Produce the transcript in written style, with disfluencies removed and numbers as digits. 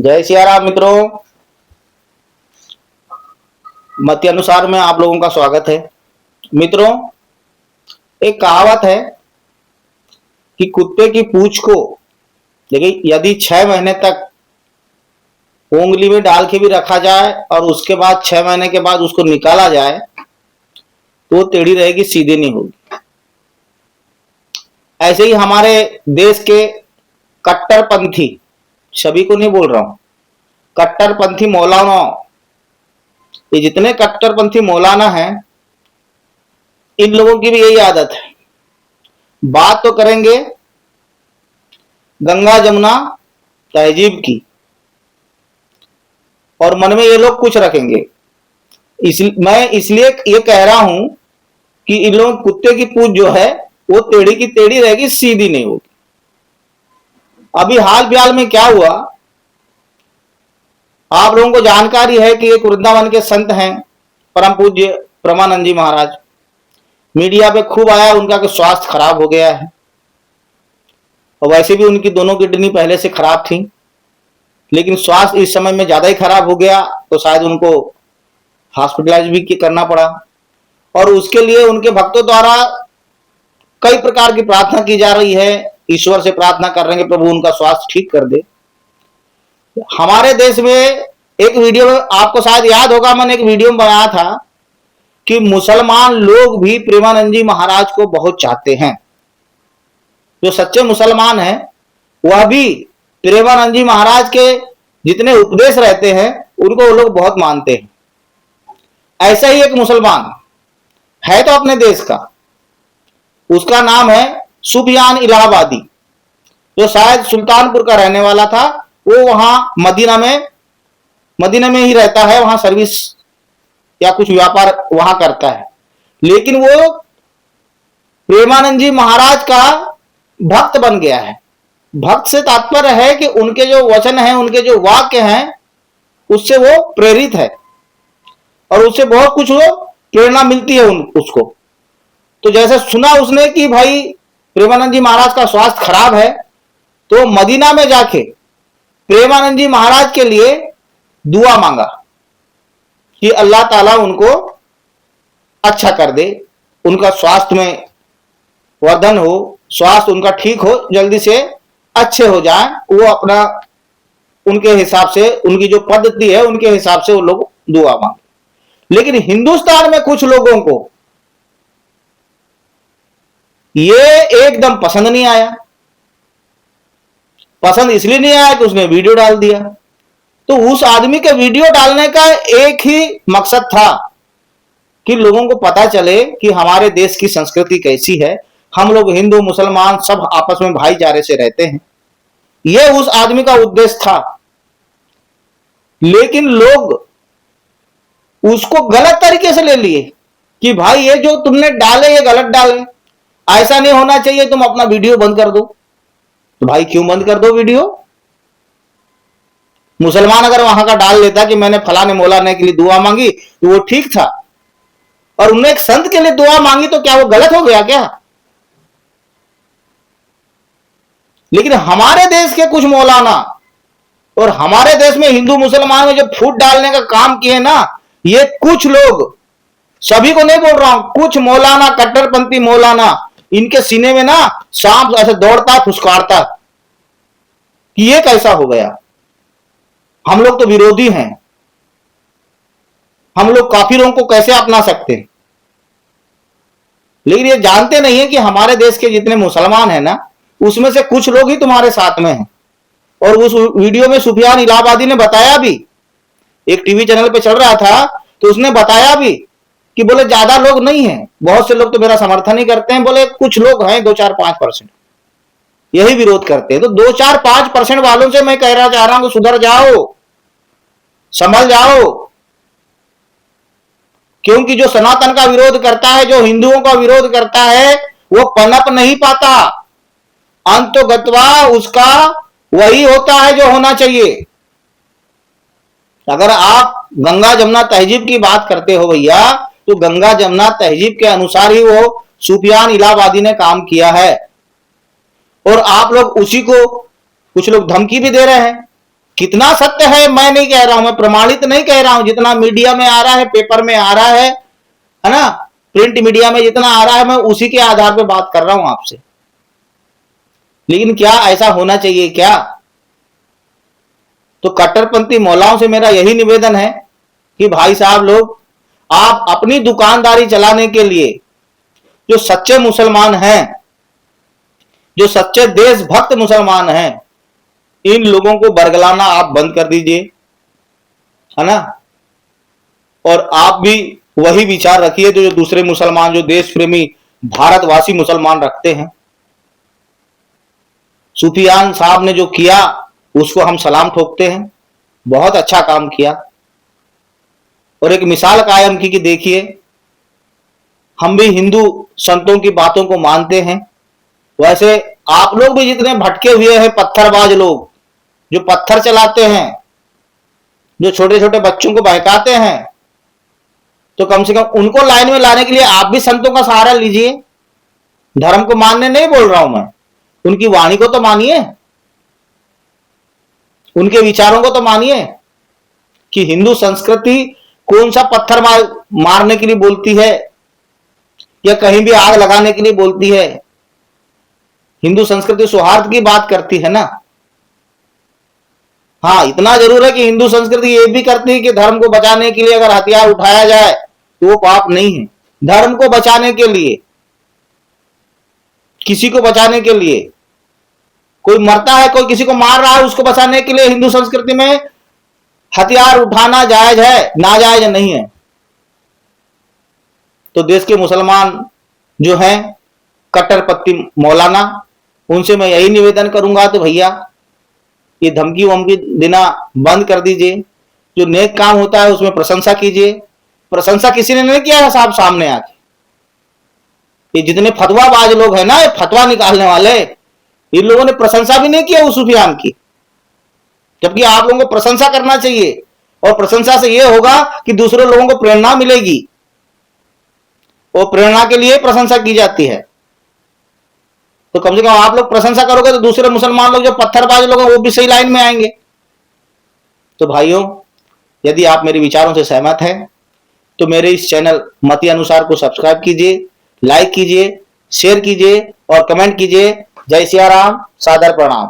जय सिया राम मित्रों। मत अनुसार में आप लोगों का स्वागत है। मित्रों, एक कहावत है कि कुत्ते की पूंछ को देखिए, यदि 6 महीने तक उंगली में डाल के भी रखा जाए और उसके बाद 6 महीने के बाद उसको निकाला जाए तो वो टेढ़ी रहेगी, सीधी नहीं होगी। ऐसे ही हमारे देश के कट्टरपंथी, सभी को नहीं बोल रहा हूं, कट्टरपंथी मौलाना, ये जितने कट्टरपंथी मौलाना हैं, इन लोगों की भी यही आदत है। बात तो करेंगे गंगा जमुना तहजीब की और मन में ये लोग कुछ रखेंगे। मैं इसलिए ये कह रहा हूं कि इन लोगों कुत्ते की पूंछ जो है वो टेढ़ी की टेढ़ी रहेगी, सीधी नहीं होगी। अभी हाल फिलहाल में क्या हुआ, आप लोगों को जानकारी है कि एक वृंदावन के संत हैं, परम पूज्य परमानंद जी महाराज। मीडिया पे खूब आया उनका कि स्वास्थ्य खराब हो गया है, और वैसे भी उनकी दोनों किडनी पहले से खराब थी, लेकिन स्वास्थ्य इस समय में ज्यादा ही खराब हो गया तो शायद उनको हॉस्पिटलाइज भी करना पड़ा। और उसके लिए उनके भक्तों द्वारा कई प्रकार की प्रार्थना की जा रही है, ईश्वर से प्रार्थना कर रहे हैं कि प्रभु उनका स्वास्थ्य ठीक कर दे। हमारे देश में एक वीडियो आपको शायद याद होगा, मैंने एक वीडियो में बनाया था कि मुसलमान लोग भी प्रेमानंद जी महाराज को बहुत चाहते हैं। जो सच्चे मुसलमान हैं वह भी प्रेमानंद जी महाराज के जितने उपदेश रहते हैं उनको वो लोग बहुत मानते हैं। ऐसा ही एक मुसलमान है तो अपने देश का, उसका नाम है सुफियान इलाहाबादी, जो शायद सुल्तानपुर का रहने वाला था। वो वहां मदीना में ही रहता है, वहां सर्विस या कुछ व्यापार वहां करता है, लेकिन वो प्रेमानंद जी महाराज का भक्त बन गया है। भक्त से तात्पर्य है कि उनके जो वचन हैं, उनके जो वाक्य हैं, उससे वो प्रेरित है और उससे बहुत कुछ वो प्रेरणा मिलती है उसको। तो जैसे सुना उसने कि भाई प्रेमानंद जी महाराज का स्वास्थ्य खराब है, तो मदीना में जाके प्रेमानंद जी महाराज के लिए दुआ मांगा कि अल्लाह ताला उनको अच्छा कर दे, उनका स्वास्थ्य में वर्धन हो, स्वास्थ्य उनका ठीक हो, जल्दी से अच्छे हो जाए। वो अपना उनके हिसाब से, उनकी जो पद्धति है उनके हिसाब से वो लोग दुआ मांगे। लेकिन हिंदुस्तान में कुछ लोगों को ये एकदम पसंद नहीं आया। पसंद इसलिए नहीं आया कि उसने वीडियो डाल दिया। तो उस आदमी के वीडियो डालने का एक ही मकसद था कि लोगों को पता चले कि हमारे देश की संस्कृति कैसी है, हम लोग हिंदू मुसलमान सब आपस में भाईचारे से रहते हैं। यह उस आदमी का उद्देश्य था। लेकिन लोग उसको गलत तरीके से ले लिए कि भाई ये जो तुमने डाले ये गलत डाले, ऐसा नहीं होना चाहिए, तुम अपना वीडियो बंद कर दो। तो भाई क्यों बंद कर दो वीडियो? मुसलमान अगर वहां का डाल लेता कि मैंने फलाने मौलाना के लिए दुआ मांगी तो वो ठीक था, और उन्होंने एक संत के लिए दुआ मांगी तो क्या वो गलत हो गया क्या? लेकिन हमारे देश के कुछ मौलाना और हमारे देश में हिंदू मुसलमान में जो फूट डालने का काम किए ना, ये कुछ लोग, सभी को नहीं बोल रहा हूं, कुछ मौलाना, कट्टरपंथी मौलाना, इनके सीने में ना सांप ऐसे दौड़ता फुसकारता कि ये कैसा हो गया, हम लोग तो विरोधी हैं, हम लोग काफिरों को कैसे अपना सकते हैं। लेकिन ये जानते नहीं है कि हमारे देश के जितने मुसलमान हैं ना, उसमें से कुछ लोग ही तुम्हारे साथ में हैं। और उस वीडियो में सुफियान इलाहाबादी ने बताया भी, एक टीवी चैनल पे चल रहा था, तो उसने बताया भी कि बोले ज्यादा लोग नहीं हैं, बहुत से लोग तो मेरा समर्थन ही करते हैं, बोले कुछ लोग हैं 2-4-5% यही विरोध करते हैं। तो 2-4-5% वालों से मैं कहना चाह रहा हूं कि सुधर जाओ, संभल जाओ, क्योंकि जो सनातन का विरोध करता है, जो हिंदुओं का विरोध करता है, वो पनप नहीं पाता। अंतोगत्वा उसका वही होता है जो होना चाहिए। अगर आप गंगा जमुना तहजीब की बात करते हो भैया, तो गंगा जमुना तहजीब के अनुसार ही वो सुफियान इलाहाबादी ने काम किया है। और आप लोग उसी को, कुछ लोग धमकी भी दे रहे हैं कितना सत्य है मैं नहीं कह रहा हूं, मैं प्रमाणित नहीं कह रहा हूं, जितना मीडिया में आ रहा है, पेपर में आ रहा है ना, प्रिंट मीडिया में जितना आ रहा है, मैं उसी के आधार पर बात कर रहा हूं आपसे। लेकिन क्या ऐसा होना चाहिए क्या? तो कट्टरपंथी मौलाओं से मेरा यही निवेदन है कि भाई साहब लोग, आप अपनी दुकानदारी चलाने के लिए जो सच्चे मुसलमान हैं, जो सच्चे देशभक्त मुसलमान हैं, इन लोगों को बरगलाना आप बंद कर दीजिए, है ना। और आप भी वही विचार रखिए जो दूसरे मुसलमान, जो देश प्रेमी भारतवासी मुसलमान रखते हैं। सुफियान साहब ने जो किया उसको हम सलाम ठोकते हैं, बहुत अच्छा काम किया और एक मिसाल कायम की कि देखिए हम भी हिंदू संतों की बातों को मानते हैं। वैसे आप लोग भी जितने भटके हुए हैं पत्थरबाज लोग, जो पत्थर चलाते हैं, जो छोटे छोटे बच्चों को बहकाते हैं, तो कम से कम उनको लाइन में लाने के लिए आप भी संतों का सहारा लीजिए। धर्म को मानने नहीं बोल रहा हूं मैं, उनकी वाणी को तो मानिए, उनके विचारों को तो मानिए कि हिंदू संस्कृति कौन सा पत्थर मारने के लिए बोलती है या कहीं भी आग लगाने के लिए बोलती है। हिंदू संस्कृति सौहार्द की बात करती है ना। हाँ, इतना जरूर है कि हिंदू संस्कृति ये भी करती है कि धर्म को बचाने के लिए अगर हथियार उठाया जाए तो वो पाप नहीं है। धर्म को बचाने के लिए, किसी को बचाने के लिए, कोई मरता है, कोई किसी को मार रहा है, उसको बचाने के लिए हिंदू संस्कृति में हथियार उठाना जायज है, नाजायज नहीं है। तो देश के मुसलमान जो हैं कट्टरपंथी मौलाना, उनसे मैं यही निवेदन करूंगा, तो भैया ये धमकी वमकी देना बंद कर दीजिए। जो नेक काम होता है उसमें प्रशंसा कीजिए। प्रशंसा किसी ने नहीं किया है साहब सामने आके। ये जितने फतवाबाज लोग हैं ना, ये फतवा निकालने वाले, इन लोगों ने प्रशंसा भी नहीं किया उस सुफियान की, जबकि आप लोगों को प्रशंसा करना चाहिए। और प्रशंसा से यह होगा कि दूसरे लोगों को प्रेरणा मिलेगी, और प्रेरणा के लिए प्रशंसा की जाती है। तो कम से कम आप लोग प्रशंसा करोगे तो दूसरे मुसलमान लोग जो पत्थरबाज लोग हैं वो भी सही लाइन में आएंगे। तो भाइयों, यदि आप मेरे विचारों से सहमत हैं तो मेरे इस चैनल मति अनुसार को सब्सक्राइब कीजिए, लाइक कीजिए, शेयर कीजिए और कमेंट कीजिए। जय सिया राम, सादर प्रणाम।